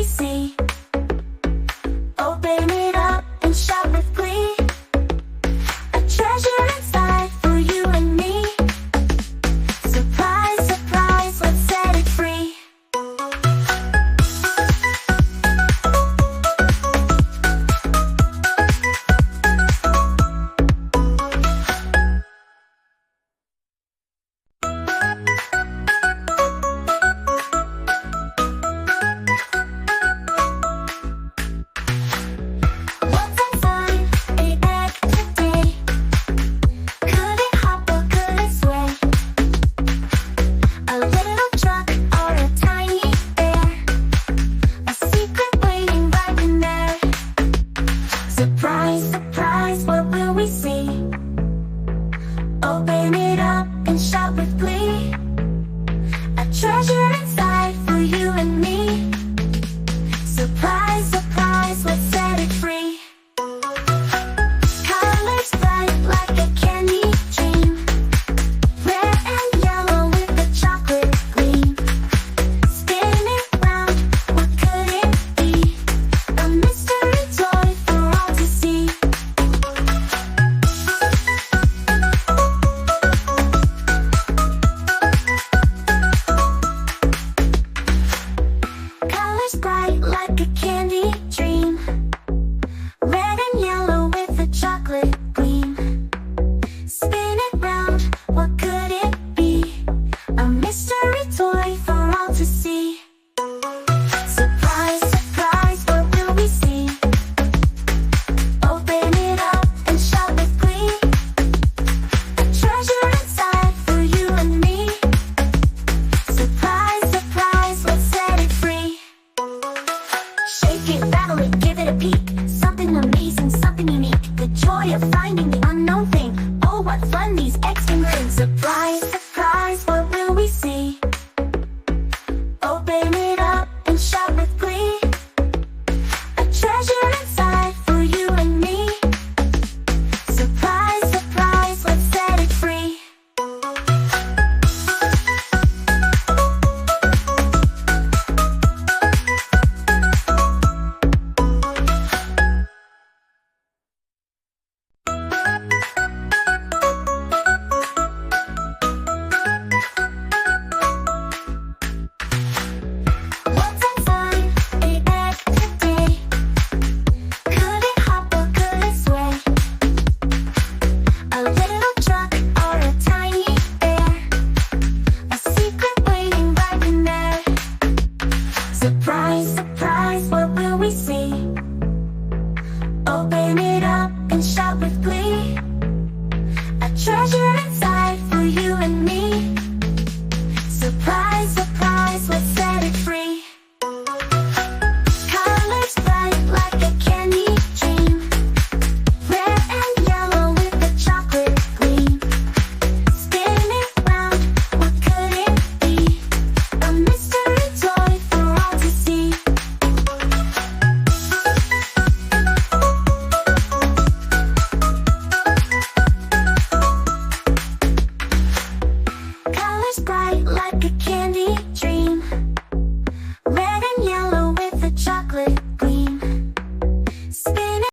we see? Open it up and shout with glee. A treasure inside for you and me. Surprise, surprise, let's set it free. What's inside the egg today? Could it hop or could it sway? A little truck or a tiny bear? A secret waiting right in there. Surprise, surprise, what will we see? Open it up and shout with glee. A treasure inside for you and me. Surprise, surprise, let's set it free. Colors bright like a candy dream. Red and yellow with a chocolate gleam. Spin it round, what could it be? A mystery toy for all to see. Colors bright like a candy dream. Red and yellow with a chocolate gleam. Spin it round, what could it be? A mystery toy for all to see. Surprise, surprise, what will we see? Open it up and shout with glee. A treasure inside for you and me. Surprise, surprise, let's set it free. Shake it, rattle it, give it a peek. Something amazing, something unique. The joy of finding the unknown thing. Oh, what fun these eggs can bring. Surprise, surprise, what will we see? Open it up and shout with glee. A treasure inside for you and me. Surprise, surprise, let's set it free. What's inside the egg today? Could it hop or could it sway? A little truck or a tiny bear? A secret waiting right in there. Surprise, surprise, what will we see? Open it up and shout with glee. A treasure inside for you and me. Surprise, surprise, let's set it free. Colors bright like a candy dream. Red and yellow with a chocolate gleam. Spin it round, what could it be? A mystery toy for all to see. Colors bright like a candy dream.